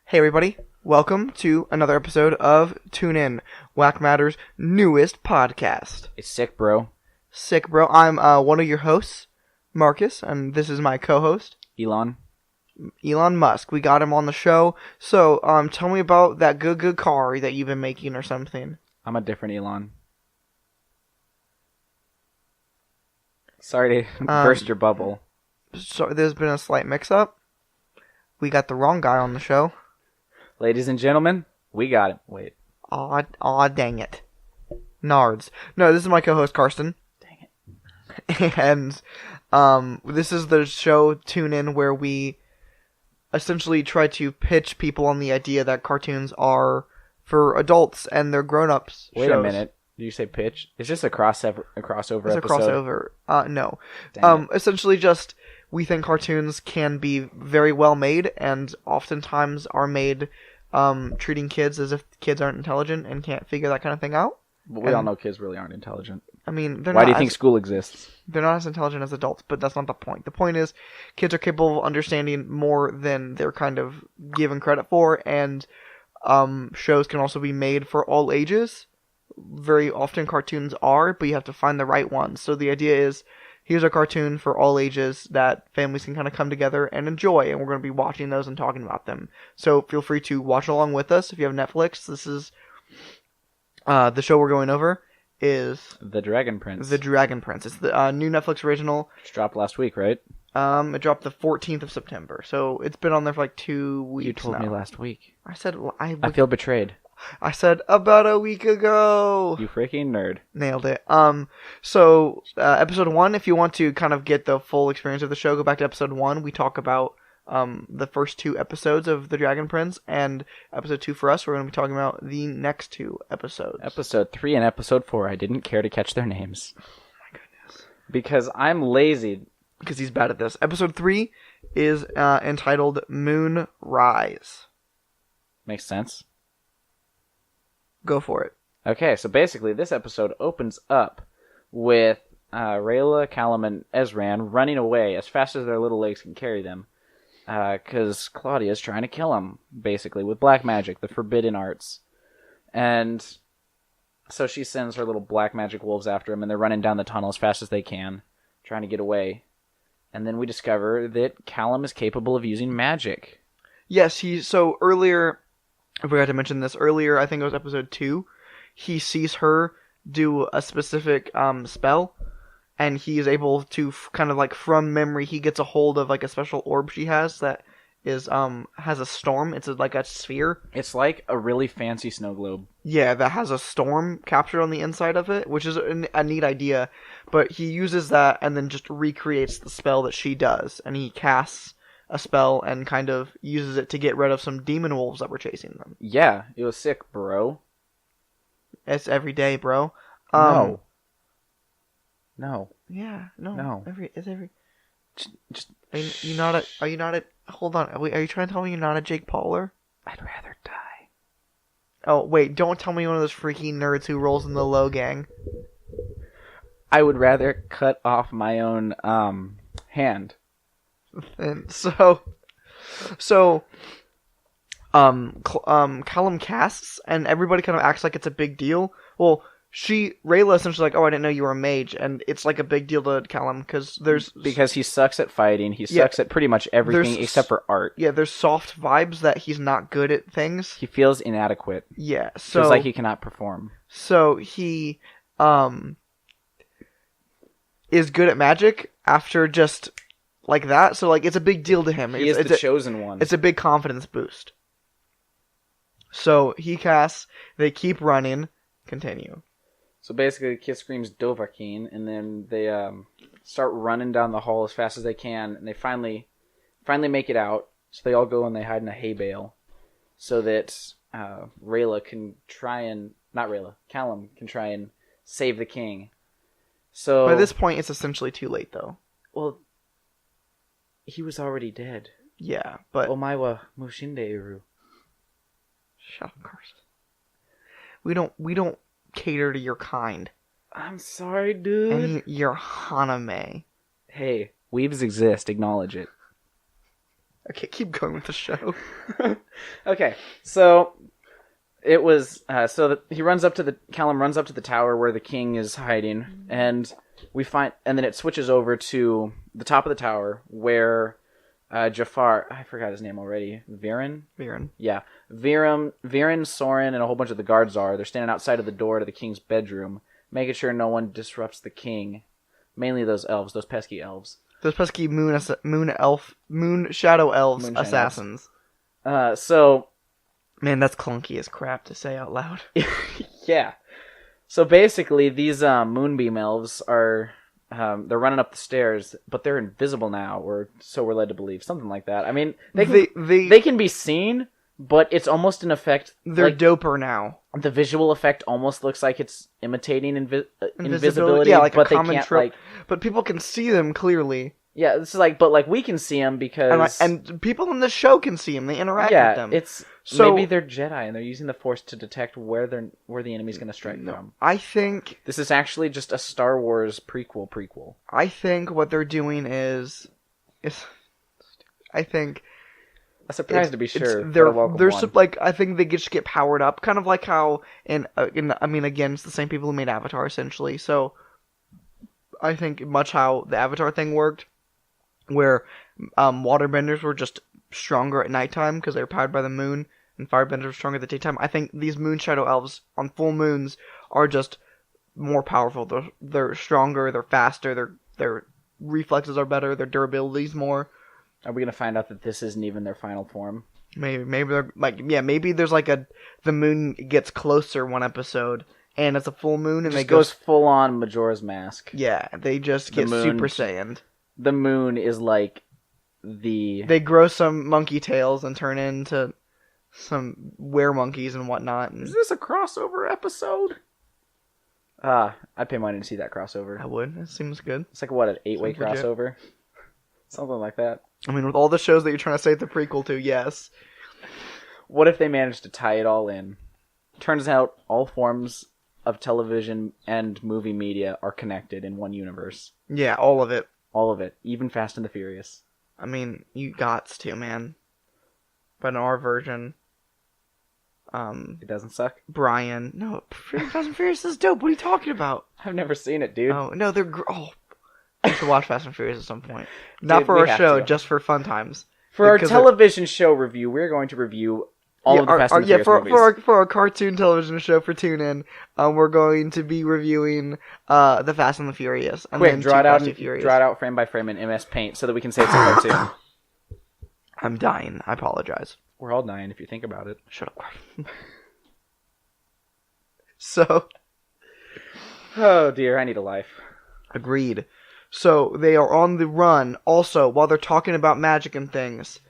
Hey everybody, welcome to another episode of Toon In, WackMatters' newest podcast. It's sick, bro. Sick, bro. I'm one of your hosts, Marcus, and this is my co-host, Elon. Elon Musk. We got him on the show, so tell me about that good car that you've been making or something. I'm a different Elon. Sorry to burst your bubble. So there's been a slight mix-up. We got the wrong guy on the show. Ladies and gentlemen, we got it. Wait. Aw, dang it. Nards. No, this is my co-host, Karsten. Dang it. And this is the show Toon In where we essentially try to pitch people on the idea that cartoons are for adults and they're grown-ups. Wait a minute. Did you say pitch? Is this a crossover episode? It's a crossover. No. Dang it. Essentially just we think cartoons can be very well made and oftentimes are made treating kids as if kids aren't intelligent and can't figure that kind of thing out. But we all know kids really aren't intelligent. I mean, they're Why not do you think school exists? They're not as intelligent as adults, but that's not the point. The point is, kids are capable of understanding more than they're kind of given credit for, and shows can also be made for all ages. Very often cartoons are, but you have to find the right ones. So the idea is, here's a cartoon for all ages that families can kind of come together and enjoy, and we're going to be watching those and talking about them. So feel free to watch along with us. If you have Netflix, this is the show we're going over is The Dragon Prince. The Dragon Prince. It's the new Netflix original. Which dropped last week, right? It dropped the 14th of September, so it's been on there for like 2 weeks now. You told me last week. I said I feel betrayed. I said about a week ago. You freaking nerd. Nailed it. So episode 1, if you want to kind of get the full experience of the show, go back to episode 1. We talk about the first 2 episodes of The Dragon Prince, and episode 2 for us, we're going to be talking about the next 2 episodes. Episode 3 and episode 4, I didn't care to catch their names. Oh my goodness. Because I'm lazy. Because he's bad at this. Episode 3 is entitled Moon Rise. Makes sense. Go for it. Okay, so basically this episode opens up with Rayla, Callum, and Ezran running away as fast as their little legs can carry them. Because Claudia's trying to kill them, basically, with black magic, the forbidden arts. And so she sends her little black magic wolves after him, and they're running down the tunnel as fast as they can, trying to get away. And then we discover that Callum is capable of using magic. Yes, so earlier, I forgot to mention this, earlier, I think it was episode 2, he sees her do a specific spell, and he is able to kind of like from memory, he gets a hold of like a special orb she has that is has a storm. It's like a sphere. It's like a really fancy snow globe. Yeah, that has a storm captured on the inside of it, which is a neat idea. But he uses that and then just recreates the spell that she does, and he casts a spell and kind of uses it to get rid of some demon wolves that were chasing them. Yeah, it was sick, bro. It's every day, bro. No. Yeah, no. No. It's every. Just Are you not a? Hold on. Are you trying to tell me you're not a Jake Pauler? I'd rather die. Oh wait! Don't tell me one of those freaking nerds who rolls in the low gang. I would rather cut off my own hand. And Callum casts, and everybody kind of acts like it's a big deal. Well, Rayla essentially like, oh, I didn't know you were a mage, and it's like a big deal to Callum because he sucks at fighting. He sucks at pretty much everything except for art. Yeah, there's soft vibes that he's not good at things. He feels inadequate. Yeah, so feels like he cannot perform. So he is good at magic after just like that. So like it's a big deal to him. He is the chosen one. It's a big confidence boost. So he casts. They keep running. Continue. So basically, the kid screams Dovahkiin, and then they start running down the hall as fast as they can, and they finally make it out. So they all go and they hide in a hay bale, so that Rayla can try and Callum can try and save the king. So by this point, it's essentially too late, though. Well, he was already dead. Yeah, but Omaiwa Mushindeiru. Shut up, Karsten. We don't cater to your kind. I'm sorry, dude. And you're Haname. Hey, weaves exist. Acknowledge it. Okay, keep going with the show. Okay, so it was so that he runs up to Callum runs up to the tower where the king is hiding, and then it switches over to the top of the tower where Jafar, I forgot his name already, Viren. Yeah, Viren, Soren, and a whole bunch of the guards are. They're standing outside of the door to the king's bedroom, making sure no one disrupts the king. Mainly those elves, those pesky elves. Those pesky moon shadow elves assassins. So, man, that's clunky as crap to say out loud. Yeah. So basically, these moonbeam elves are they're running up the stairs, but they're invisible now, or so we're led to believe, something like that. I mean, they can be seen, but it's almost an effect. They're doper now. The visual effect almost looks like it's imitating invisibility. Yeah, like but a common they can't, trope. But people can see them clearly. Yeah, it's but we can see them because and people in the show can see them. They interact with them. Maybe they're Jedi and they're using the Force to detect where the enemy's going to strike from. I think this is actually just a Star Wars prequel. I think what they're doing is I think. A surprise to be sure. I think they just get powered up, kind of like how again, it's the same people who made Avatar essentially. So I think much how the Avatar thing worked, where waterbenders were just stronger at nighttime because they were powered by the moon, and firebenders were stronger at the daytime. I think these moon shadow elves on full moons are just more powerful. They're stronger. They're faster. Their reflexes are better. Their durability's more. Are we gonna find out that this isn't even their final form? Maybe they're maybe there's the moon gets closer one episode and it's a full moon and goes full on Majora's Mask. Yeah, they just get Super Saiyan. The moon is like they grow some monkey tails and turn into some were-monkeys and whatnot. Is this a crossover episode? I'd pay money to see that crossover. I would. It seems good. It's like an 8-way crossover, something like that. I mean, with all the shows that you're trying to say the prequel to, yes. What if they managed to tie it all in? Turns out all forms of television and movie media are connected in one universe. Yeah, all of it. All of it. Even Fast and the Furious. I mean, you gots to, man. But in our version... it doesn't suck? Brian. No, Fast and Furious is dope. What are you talking about? I've never seen it, dude. Oh, no, they're... We should watch Fast and Furious at some point. Not for our show, just for fun times. For our television show review, we're going to review all of the Fast and Furious movies. For our cartoon television show for Toon In, we're going to be reviewing the Fast and the Furious. And quick, draw it out frame by frame in MS Paint so that we can say it's a cartoon. I'm dying. I apologize. We're all dying if you think about it. Shut up. So. Oh dear, I need a life. Agreed. So they are on the run. Also, while they're talking about magic and things,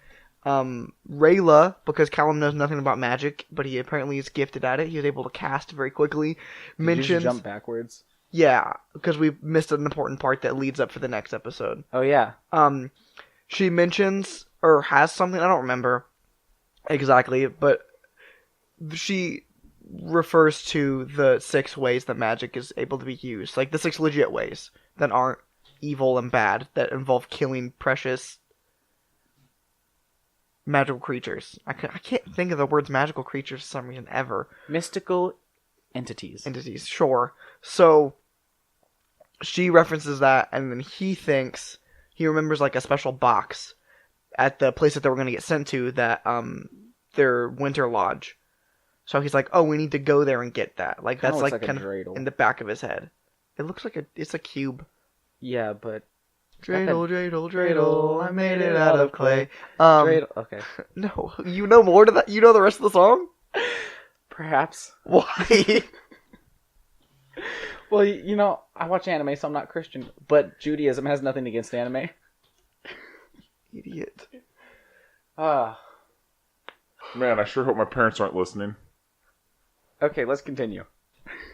Rayla, because Callum knows nothing about magic, but he apparently is gifted at it. He was able to cast very quickly. Mentions. Did you just jump backwards? Yeah, because we missed an important part that leads up for the next episode. Oh yeah. She mentions or has something. I don't remember exactly, but she refers to the 6 ways that magic is able to be used, like the 6 legit ways that aren't evil and bad, that involve killing precious magical creatures. I can't think of the words magical creatures for some reason ever. Mystical entities. Sure. So she references that, and then he remembers like a special box at the place that they were going to get sent to, that their winter lodge. So he's like, oh, we need to go there and get that. Like, that's like kind of in the back of his head. It looks like it's a cube. Yeah, but... Dreidel, I made it out of clay. Dreidel, okay. No, you know more to that? You know the rest of the song? Perhaps. Why? Well, I watch anime, so I'm not Christian, but Judaism has nothing against anime. Idiot. Man, I sure hope my parents aren't listening. Okay, let's continue.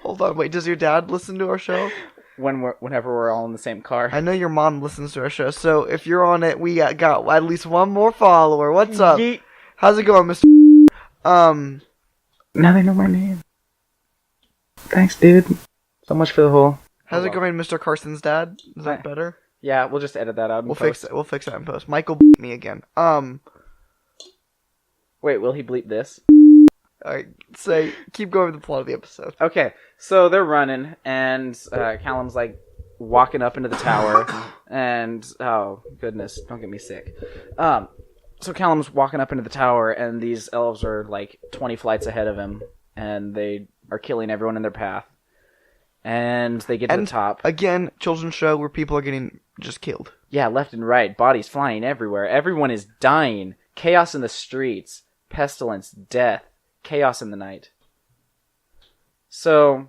Hold on, wait, does your dad listen to our show? Whenever we're all in the same car. I know your mom listens to our show, so if you're on it, we got at least one more follower. What's up? Yeet. How's it going, Mr. Now they know my name. Thanks, dude. So much for the whole... How's it going, Mr. Carson's dad? Is that better? Yeah, we'll just edit that out. We'll fix that in post. Michael me again. Wait, will he bleep this? Alright, keep going with the plot of the episode. Okay, so they're running, and Callum's like walking up into the tower, and oh goodness, don't get me sick. So Callum's walking up into the tower, and these elves are like 20 flights ahead of him, and they are killing everyone in their path. And they get to the top. Again, children's show where people are getting just killed. Yeah, left and right, bodies flying everywhere. Everyone is dying. Chaos in the streets. Pestilence, death, chaos in the night. So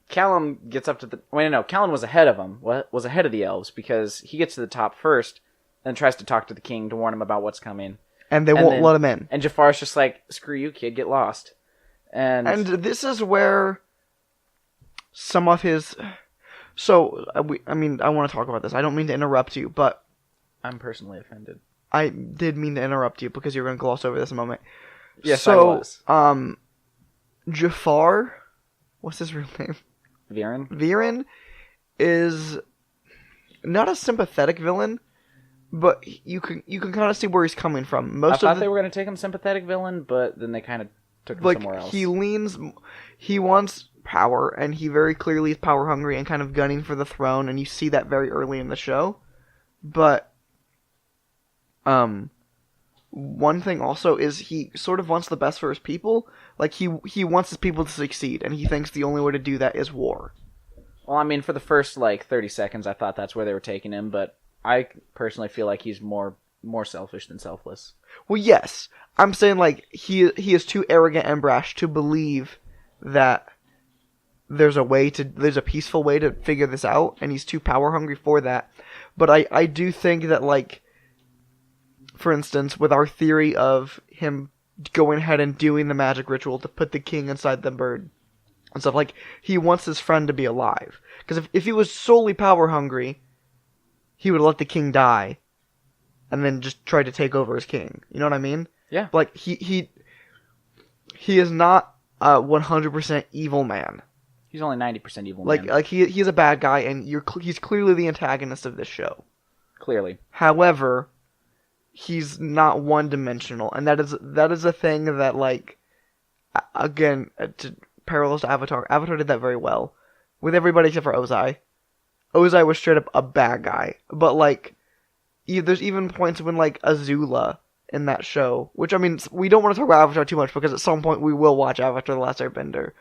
Callum gets up to the... Wait, no, Callum was ahead of him. Was ahead of the elves because he gets to the top first and tries to talk to the king to warn him about what's coming. And they won't let him in. And Jafar's just like, screw you, kid, get lost. And this is where some of his... So, I want to talk about this. I don't mean to interrupt you, but... I'm personally offended. I did mean to interrupt you because you were going to gloss over this a moment. Yes, I was. Jafar... What's his real name? Viren is not a sympathetic villain, but you can kind of see where he's coming from. I thought they were going to take him sympathetic villain, but then they kind of took him somewhere else. He wants power, and he very clearly is power hungry and kind of gunning for the throne, and you see that very early in the show. But one thing also is he sort of wants the best for his people. Like, he wants his people to succeed, and he thinks the only way to do that is war. Well, I mean, for the first, 30 seconds, I thought that's where they were taking him, but I personally feel like he's more selfish than selfless. Well, yes. I'm saying, he is too arrogant and brash to believe that there's a peaceful way to figure this out, and he's too power hungry for that. But I do think that, for instance, with our theory of him going ahead and doing the magic ritual to put the king inside the bird and stuff, he wants his friend to be alive. Because if he was solely power hungry, he would let the king die and then just try to take over as king. You know what I mean? Yeah. He is not a 100% evil man. He's only 90% evil man. He's a bad guy, and he's clearly the antagonist of this show. Clearly. However, he's not one-dimensional, and that is a thing that, again, to parallels to Avatar. Avatar did that very well with everybody except for Ozai. Ozai was straight up a bad guy, but there's even points when Azula in that show, which we don't want to talk about Avatar too much because at some point we will watch Avatar: The Last Airbender,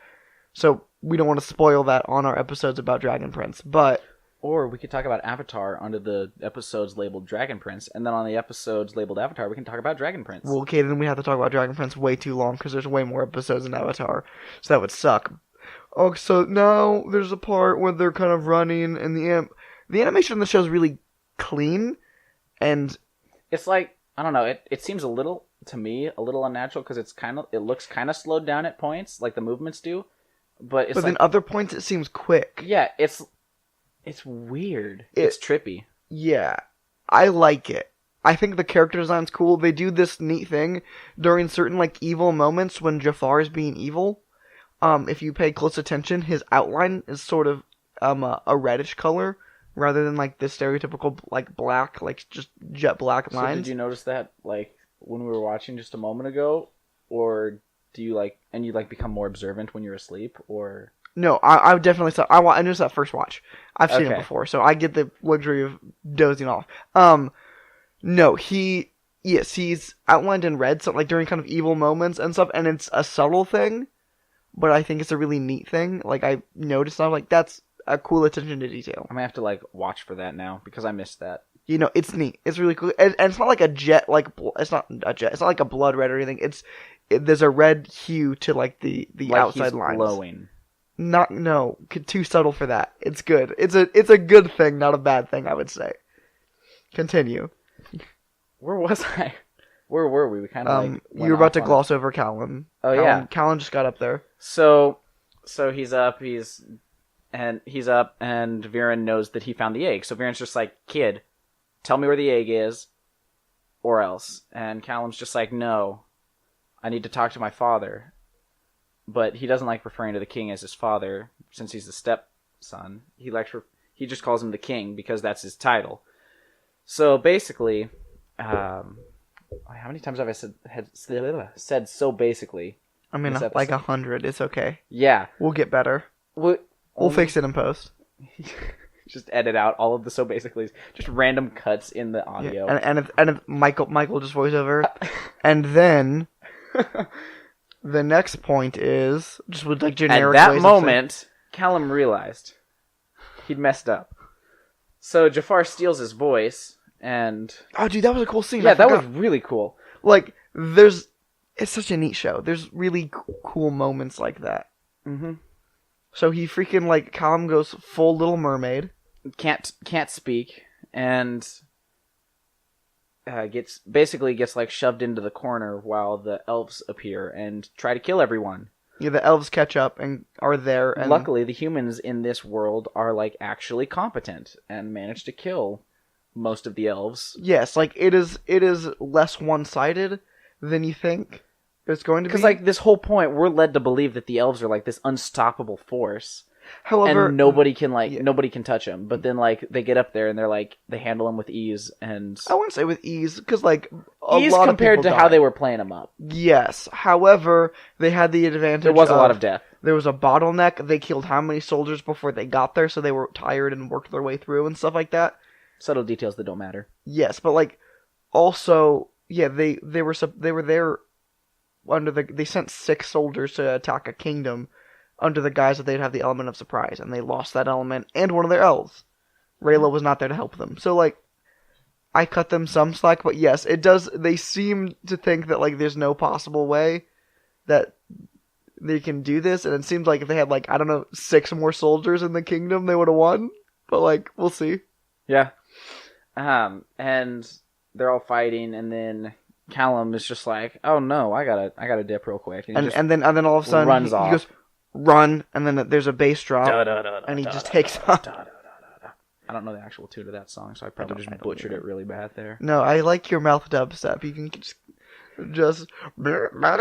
so we don't want to spoil that on our episodes about Dragon Prince, but. Or we could talk about Avatar under the episodes labeled Dragon Prince, and then on the episodes labeled Avatar, we can talk about Dragon Prince. Well, okay, then we have to talk about Dragon Prince way too long, because there's way more episodes in Avatar, so that would suck. Oh, so now there's a part where they're kind of running, and the animation in the show is really clean, and... It's I don't know, it seems a little unnatural, because it looks kind of slowed down at points, like the movements do, but then other points it seems quick. Yeah, It's weird. It's trippy. Yeah. I like it. I think the character design's cool. They do this neat thing during certain, evil moments when Jafar is being evil. If you pay close attention, his outline is sort of a reddish color rather than, the stereotypical, black, just jet black lines. So did you notice that, when we were watching just a moment ago? Or do you, become more observant when you're asleep? Or... No, I definitely saw. I noticed that first watch. I've seen it before, so I get the luxury of dozing off. No, he's outlined in red, so during kind of evil moments and stuff, and it's a subtle thing, but I think it's a really neat thing. I noticed, I'm that's a cool attention to detail. I'm gonna have to watch for that now because I missed that. It's neat. It's really cool, and it's not a jet. It's not a jet. It's not a blood red or anything. There's a red hue to the outside lines. Glowing. Too subtle for that. It's good. It's a good thing, not a bad thing, I would say. Continue. Where was I? Where were we? We kind of you were about to gloss over Callan. Oh yeah, Callan just got up there. So he's up. He's up, and Viren knows that he found the egg. So Viren's just like, kid, tell me where the egg is, or else. And Callan's just like, no, I need to talk to my father. But he doesn't like referring to the king as his father, since he's the stepson. He He just calls him the king because that's his title. So basically, how many times have I said so basically? I mean, like 100. It's okay. Yeah. We'll get better. We'll fix it in post. Just edit out all of the so basically, just random cuts in the audio. Yeah. And if Michael just voice over. And then the next point is just with like generic. At that moment, Callum realized he'd messed up. So Jafar steals his voice, and oh, dude, that was a cool scene. Yeah, that was really cool. Like, it's such a neat show. There's really cool moments like that. Mm-hmm. So he freaking like Callum goes full Little Mermaid. Can't speak, and gets like shoved into the corner while the elves appear and try to kill everyone. Yeah, the elves catch up and are there. And luckily, the humans in this world are like actually competent and manage to kill most of the elves. Yes, like it is less one-sided than you think it's going to be. Because like this whole point, we're led to believe that the elves are like this unstoppable force. However, and nobody can touch them. But then like they get up there and they're like they handle them with ease. And I wouldn't say with ease because like ease compared to how they were playing them up. Yes. However, they had the advantage. There was a lot of death. There was a bottleneck. They killed how many soldiers before they got there, so they were tired and worked their way through and stuff like that. Subtle details that don't matter. Yes, but like also, yeah, they were there under they sent 6 soldiers to attack a kingdom under the guise that they'd have the element of surprise, and they lost that element and one of their elves. Rayla was not there to help them. So like I cut them some slack, but yes, it does they seem to think that like there's no possible way that they can do this, and it seems like if they had like, I don't know, 6 more soldiers in the kingdom, they would have won. But like, we'll see. Yeah. And they're all fighting, and then Callum is just like, "Oh no, I gotta dip real quick." And then all of a sudden runs he off. goes, run, and then there's a bass drop, and he just takes off. I don't know the actual tune of that song, so I probably just butchered it really bad there. No, I like your mouth dubstep. You can just. My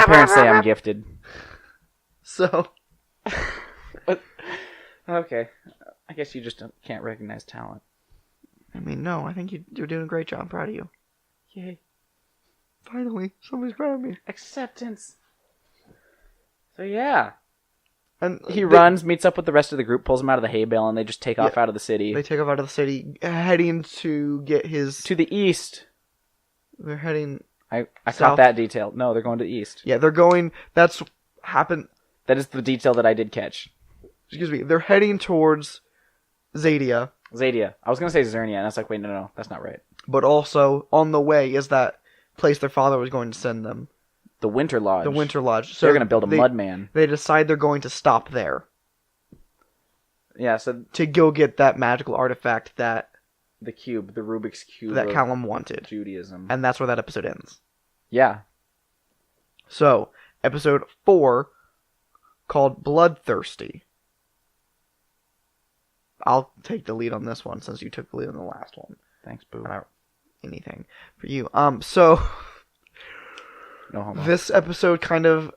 parents say I'm gifted. So. Okay. I guess you just can't recognize talent. I mean, no, I think you're doing a great job. I'm proud of you. Yay. Finally, somebody's proud of me. Acceptance. So yeah. And he runs, meets up with the rest of the group, pulls them out of the hay bale, and they just take off out of the city. They take off out of the city, heading to get his... To the east. They're heading... I caught that detail. No, they're going to the east. Yeah, they're going... That's happened... That is the detail that I did catch. Excuse me. They're heading towards Zadia. I was going to say Zernia, and I was like, wait, no, that's not right. But also, on the way is that place their father was going to send them. The Winter Lodge. So they're going to build a mudman. They decide they're going to stop there. Yeah, so... To go get that magical artifact that... The cube, the Rubik's Cube that Callum wanted. Judaism. And that's where that episode ends. Yeah. So, episode 4, called Bloodthirsty. I'll take the lead on this one since you took the lead on the last one. Thanks, boo. Anything for you. So no homo. This episode kind of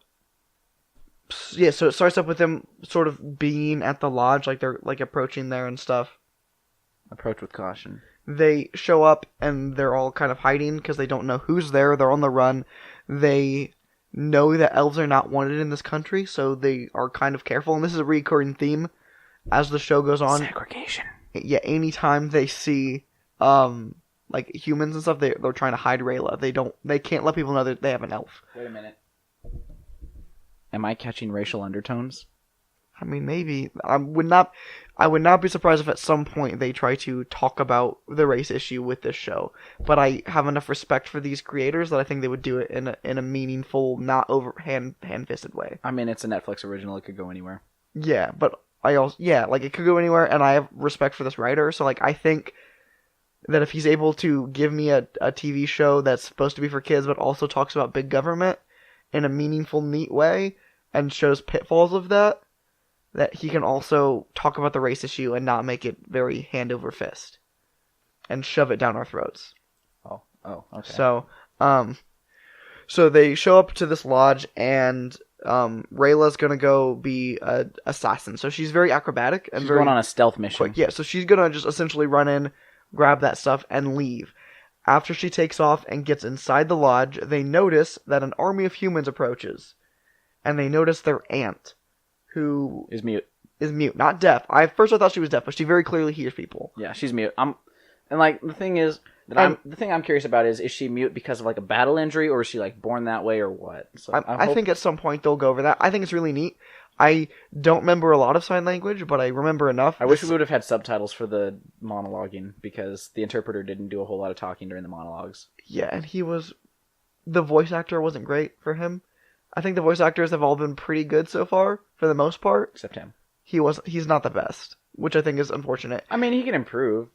so it starts up with them sort of being at the lodge, like they're like approaching there and stuff. Approach with caution. They show up and they're all kind of hiding because they don't know who's there. They're on the run. They know that elves are not wanted in this country, so they are kind of careful. And this is a recurring theme as the show goes on. Segregation. Yeah, anytime they see like humans and stuff, they're trying to hide Rayla. They can't let people know that they have an elf. Wait a minute. Am I catching racial undertones? I mean, maybe. I would not be surprised if at some point they try to talk about the race issue with this show. But I have enough respect for these creators that I think they would do it in a meaningful, not over hand-fisted way. I mean, it's a Netflix original. It could go anywhere. Yeah, but it could go anywhere, and I have respect for this writer. So like, I think that if he's able to give me a TV show that's supposed to be for kids, but also talks about big government in a meaningful, neat way, and shows pitfalls of that he can also talk about the race issue and not make it very hand over fist and shove it down our throats. Oh, okay. So they show up to this lodge, and Rayla's gonna go be an assassin. So she's very acrobatic and She's very going on a stealth mission. quick. Yeah, so she's gonna just essentially run in, grab that stuff, and leave. After she takes off and gets inside the lodge, they notice that an army of humans approaches. And they notice their aunt, who Is mute. is mute, not deaf. I thought she was deaf, but she very clearly hears people. Yeah, she's mute. The thing is the thing I'm curious about is she mute because of like a battle injury, or is she like born that way, or what? So I think at some point they'll go over that. I think it's really neat. I don't remember a lot of sign language, but I remember enough. I wish we would have had subtitles for the monologuing, because the interpreter didn't do a whole lot of talking during the monologues. Yeah, and the voice actor wasn't great for him. I think the voice actors have all been pretty good so far, for the most part. Except him. He's not the best, which I think is unfortunate. I mean, he can improve.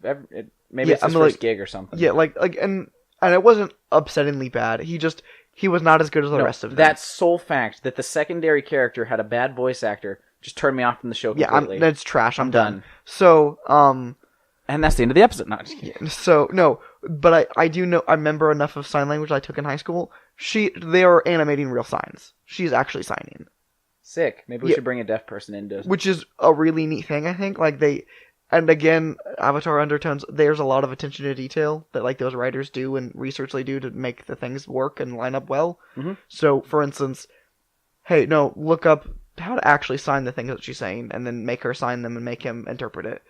Maybe Yeah, it's his first gig or something. Yeah, and it wasn't upsettingly bad. He was not as good as the rest of them. That sole fact that the secondary character had a bad voice actor just turned me off from the show completely. Yeah, that's trash. I'm done. done. So, and that's the end of the episode. No, just kidding. So no, but I do know. I remember enough of sign language I took in high school. They are animating real signs. She's actually signing, Sick. Maybe we should bring a deaf person into. which is a really neat thing. I think and again, Avatar undertones. There's a lot of attention to detail that like those writers do and research they do to make the things work and line up well. Mm-hmm. So, for instance, hey, no, look up how to actually sign the things that she's saying, and then make her sign them and make him interpret it.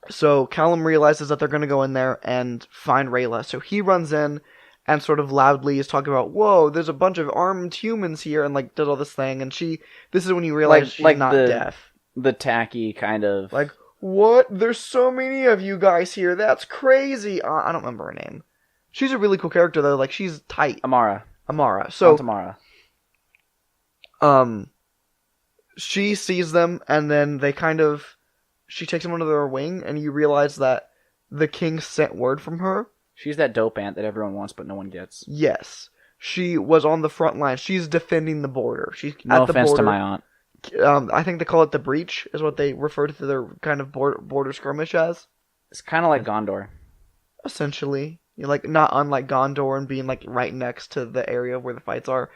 So Callum realizes that they're going to go in there and find Rayla. So he runs in and sort of loudly is talking about, whoa, there's a bunch of armed humans here, and like does all this thing. And this is when you realize she's not deaf. The tacky kind of... Like, what? There's so many of you guys here. That's crazy. I don't remember her name. She's a really cool character, though. Like, she's tight. Amara. So, Amara. she sees them, and then she takes them under their wing, and you realize that the king sent word from her. She's that dope aunt that everyone wants, but no one gets. Yes. She was on the front line. She's defending the border. She's no at the offense border. to my aunt. I think they call it the breach, is what they refer to their kind of border skirmish as. It's kind of like Gondor. Essentially. Like, not unlike Gondor and being, like, right next to the area where the fights are.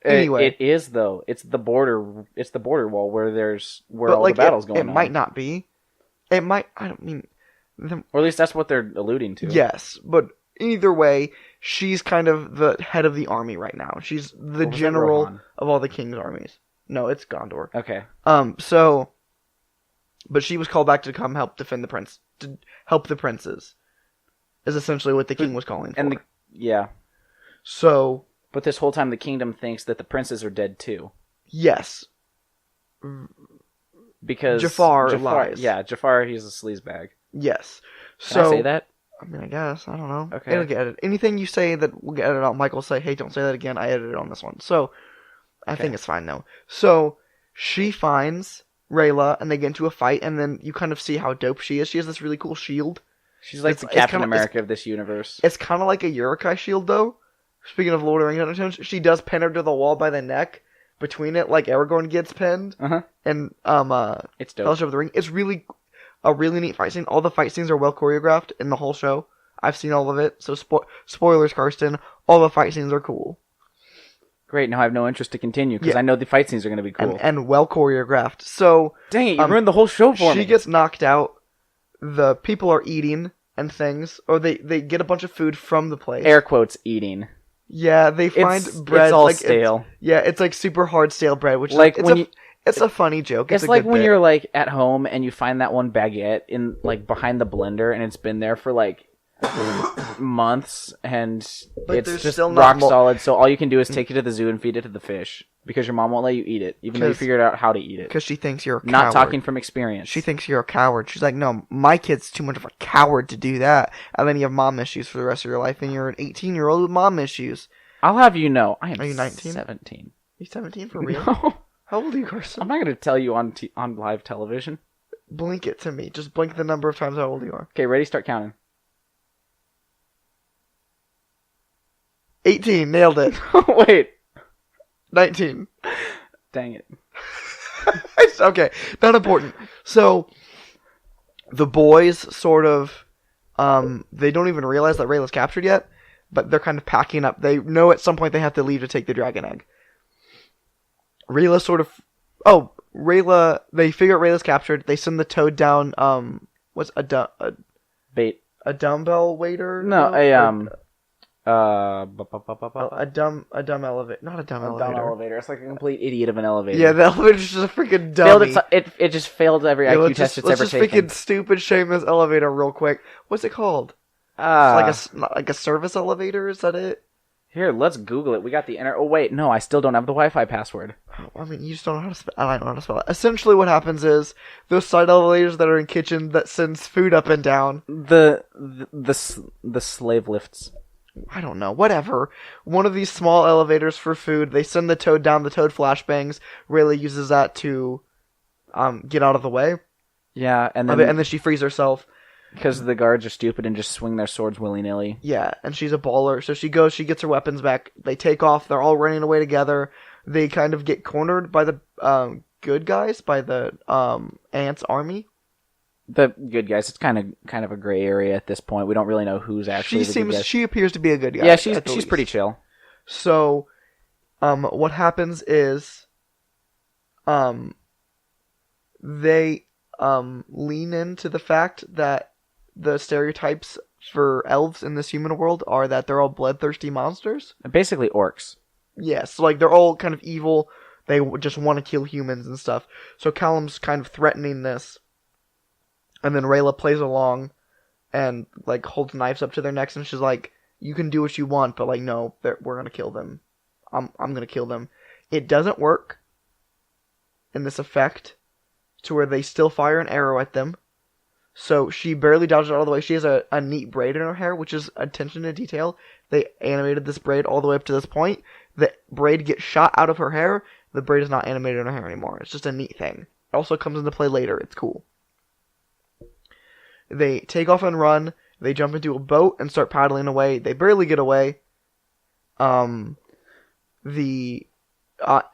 Anyway. It is, though. It's the border wall where all like, the battle's going on. It might not be. It might, or at least that's what they're alluding to. Yes, but either way, she's kind of the head of the army right now. She's the general of all the king's armies. No, it's Gondor. Okay. But she was called back to come help defend to help the princes. Is essentially what the king was calling for. Yeah. So. But this whole time the kingdom thinks that the princes are dead too. Yes. Because Jafar lies. Yeah, Jafar, he's a sleazebag. Yes. Can I say that? I mean, I guess. I don't know. Okay. It'll get edited. Anything you say that will get edited out, Michael will say, hey, don't say that again. I edited on this one. So, I think it's fine, though. So, she finds Rayla, and they get into a fight, and then you kind of see how dope she is. She has this really cool shield. She's like the Captain America of this universe. It's kind of like a Uruk-hai shield, though. Speaking of Lord of the Rings undertones, she does pin her to the wall by the neck. Between it, like Aragorn gets pinned. Uh-huh. And, it's dope. Fellowship of the Ring. It's a really neat fight scene. All the fight scenes are well choreographed in the whole show. I've seen all of it, so spoilers, Karsten. All the fight scenes are cool. Great, now I have no interest to continue, because I know the fight scenes are going to be cool. And well choreographed. So... Dang it, you ruined the whole show for me. She gets knocked out. The people are eating and things. Or they get a bunch of food from the place. Air quotes, eating. Yeah, they find bread. It's all stale. It's like super hard stale bread, which like it's a funny joke. It's like when you're like at home and you find that one baguette in like behind the blender and it's been there for like months and it's just still rock solid. So all you can do is take it to the zoo and feed it to the fish because your mom won't let you eat it, even though you figured out how to eat it. Because she thinks you're a coward. Not talking from experience. She thinks you're a coward. She's like, no, my kid's too much of a coward to do that. And then you have mom issues for the rest of your life, and you're an 18-year-old with mom issues. I'll have you know, I am. Are you 19? 17. Are you 17 for real? No. How old are you, Carson? I'm not going to tell you on live television. Blink it to me. Just blink the number of times how old you are. Okay, ready? Start counting. 18. Nailed it. Wait. 19. Dang it. It's okay. Not important. So, the boys sort of, they don't even realize that Rayla's captured yet, but they're kind of packing up. They know at some point they have to leave to take the dragon egg. Rayla sort of... Oh, Rayla... They figure out Rayla's captured. They send the Toad down, what's Bait. a dumbbell waiter? No, a dumb elevator. Not a dumb a elevator. dumb elevator. It's like a complete idiot of an elevator. Yeah, the elevator's just a freaking dummy. It just failed every Yeah, IQ test it's ever taken. Let's just freaking stupid shame this elevator real quick. What's it called? It's like a service elevator, is that it? Here, let's Google it. We got the Oh wait, no, I still don't have the Wi-Fi password. I mean, you just don't know how to spell. I don't know how to spell it. Essentially, what happens is those side elevators that are in kitchen that sends food up and down. The slave lifts. I don't know. Whatever. One of these small elevators for food. They send the Toad down. The Toad flashbangs. Rayla uses that to get out of the way. Yeah, and then she frees herself. Because the guards are stupid and just swing their swords willy-nilly. Yeah, and she's a baller. So she goes, she gets her weapons back. They take off. They're all running away together. They kind of get cornered by the good guys, by the Ants' army. The good guys. It's kind of a gray area at this point. We don't really know who's actually the good guys. She appears to be a good guy. Yeah, she's pretty chill. So, what happens is, they lean into the fact that the stereotypes for elves in this human world are that they're all bloodthirsty monsters. Basically orcs. Yes, like they're all kind of evil. They just want to kill humans and stuff. So Callum's kind of threatening this. And then Rayla plays along and like holds knives up to their necks and she's like, you can do what you want, but like, no, we're going to kill them. I'm going to kill them. It doesn't work in this effect to where they still fire an arrow at them. So she barely dodges it all the way. She has a neat braid in her hair, which is attention to detail. They animated this braid all the way up to this point. The braid gets shot out of her hair. The braid is not animated in her hair anymore. It's just a neat thing. It also comes into play later. It's cool. They take off and run. They jump into a boat and start paddling away. They barely get away. The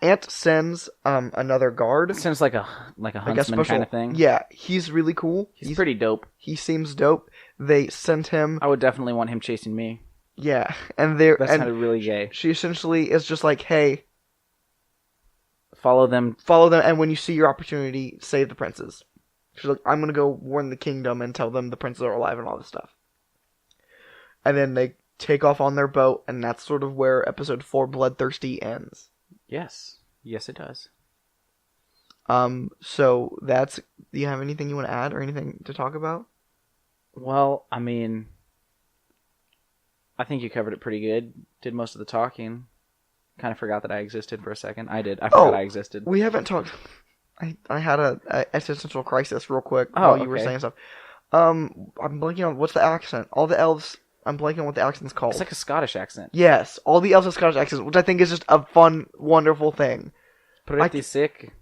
Ant sends another guard. Sends like a huntsman kind of thing. Yeah, he's really cool. He's pretty dope. He seems dope. They send him. I would definitely want him chasing me. Yeah, and that sounded really gay. She essentially is just like, hey, follow them, and when you see your opportunity, save the princes. She's like, I'm gonna go warn the kingdom and tell them the princes are alive and all this stuff. And then they take off on their boat, and that's sort of where episode 4, Bloodthirsty, ends. Yes, it does. So that's. Do you have anything you want to add or anything to talk about? Well, I mean, I think you covered it pretty good. Did most of the talking. Kind of forgot that I existed for a second. I did. I forgot I existed. We haven't talked. I had a existential crisis real quick while you were saying stuff. I'm blanking on what's the accent. All the elves. I'm blanking on what the accent's called. It's like a Scottish accent. Yes, all the elves have Scottish accents, which I think is just a fun, wonderful thing. Pretty sick.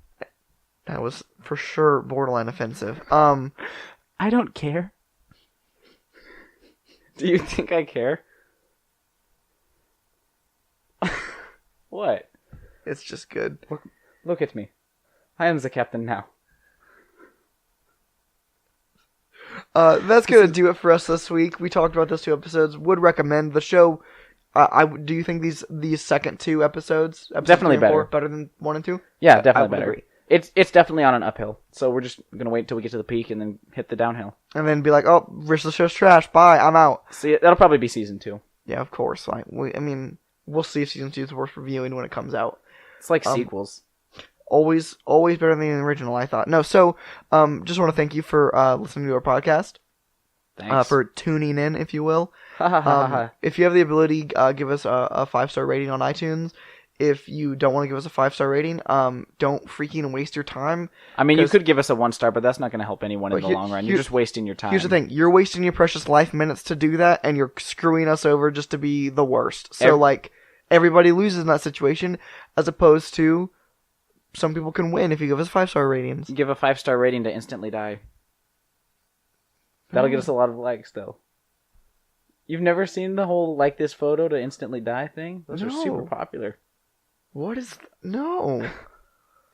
That was for sure borderline offensive. I don't care. Do you think I care? What? It's just good. Look at me. I am the captain now. That's gonna do it for us this week. We talked about those 2 episodes. Would recommend the show. Do you think these second 2 episodes definitely better than 1 and 2? Yeah, definitely better. Agree. It's definitely on an uphill. So we're just gonna wait until we get to the peak and then hit the downhill. And then be like, oh, the show's trash. Bye, I'm out. See, that'll probably be season 2. Yeah, of course. We'll see if season 2 is worth reviewing when it comes out. It's like sequels. Always better than the original, I thought. No, so, just want to thank you for listening to our podcast. Thanks. For tuning in, if you will. Ha. If you have the ability, give us a 5-star rating on iTunes. If you don't want to give us a 5-star rating, don't freaking waste your time. I mean, you could give us a 1-star, but that's not going to help anyone in the long run. You're just wasting your time. Here's the thing. You're wasting your precious life minutes to do that, and you're screwing us over just to be the worst. So, everybody loses in that situation, as opposed to some people can win if you give us 5-star ratings. Give a 5-star rating to instantly die. That'll get us a lot of likes, though. You've never seen the whole like this photo to instantly die thing? Those are super popular. What is... No.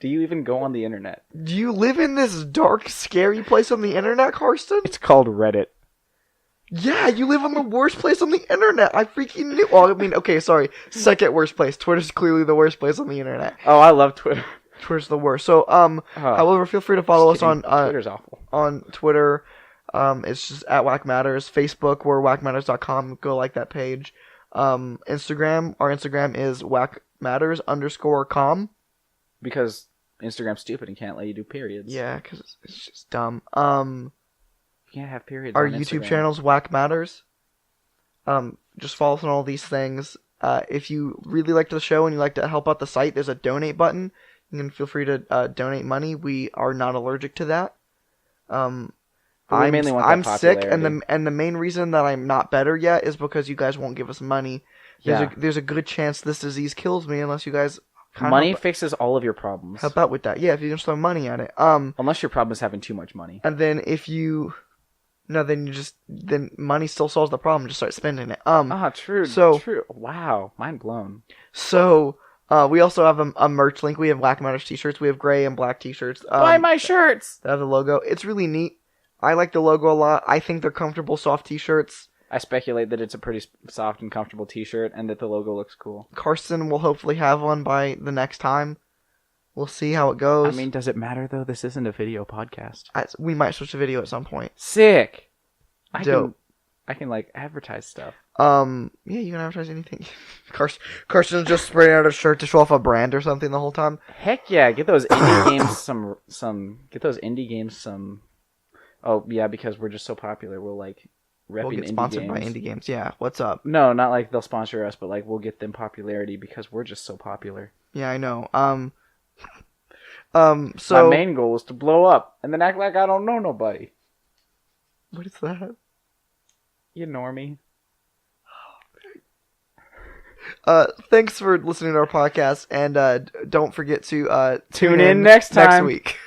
Do you even go on the internet? Do you live in this dark, scary place on the internet, Karsten? It's called Reddit. Yeah, you live on the worst place on the internet. I freaking knew. Well, I mean, okay, sorry. Second worst place. Twitter's clearly the worst place on the internet. Oh, I love Twitter. Twitter's the worst. So, however, feel free to follow us on Twitter's awful. On Twitter. It's just at WackMatters. Facebook, we're WackMatters.com. Go like that page. Instagram, our Instagram is WackMatters_com. Because Instagram's stupid and can't let you do periods. Yeah, because it's just dumb. You can't have periods. Our on YouTube Instagram. channel's WackMatters. Just follow us on all these things. If you really liked the show and you like to help out the site, there's a donate button. You can feel free to donate money. We are not allergic to that. We mainly want that I'm sick, popularity. and the main reason that I'm not better yet is because you guys won't give us money. There's a good chance this disease kills me unless you guys money fixes all of your problems. help out with that. Yeah, if you just throw money at it. Unless your problem is having too much money. And then then money still solves the problem. Just start spending it. True. So true. Wow, mind blown. So we also have a merch link. We have WackMatters t-shirts. We have gray and black t-shirts. Buy my shirts. That have the logo. It's really neat. I like the logo a lot. I think they're comfortable, soft t-shirts. I speculate that it's a pretty soft and comfortable t-shirt and that the logo looks cool. Karsten will hopefully have one by the next time. We'll see how it goes. I mean, does it matter though? This isn't a video podcast. We might switch to video at some point. Sick. Dope. I can like advertise stuff. Yeah, you can advertise anything. Karsten's just spraying out a shirt to show off a brand or something the whole time. Heck yeah, get those indie games get those indie games some. Oh yeah, because we're just so popular, we'll like repping We'll get indie sponsored games. by indie games. Yeah, what's up? No, not like they'll sponsor us, but like we'll get them popularity because we're just so popular. Yeah, I know. So my main goal is to blow up and then act like I don't know nobody. what is that? You normie. Thanks for listening to our podcast, and don't forget to Tune in next time. week.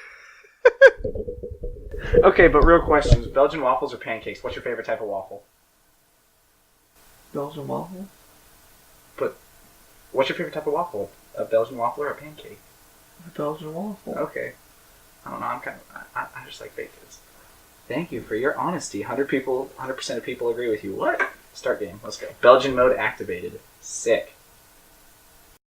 Okay, but real questions. Belgian waffles or pancakes? What's your favorite type of waffle? Belgian waffle? But what's your favorite type of waffle? A Belgian waffle or a pancake? Belgian waffle. Okay. I don't know. I just like baked goods. Thank you for your honesty. 100% of people agree with you. What? Start game. Let's go. Belgian mode activated. Sick.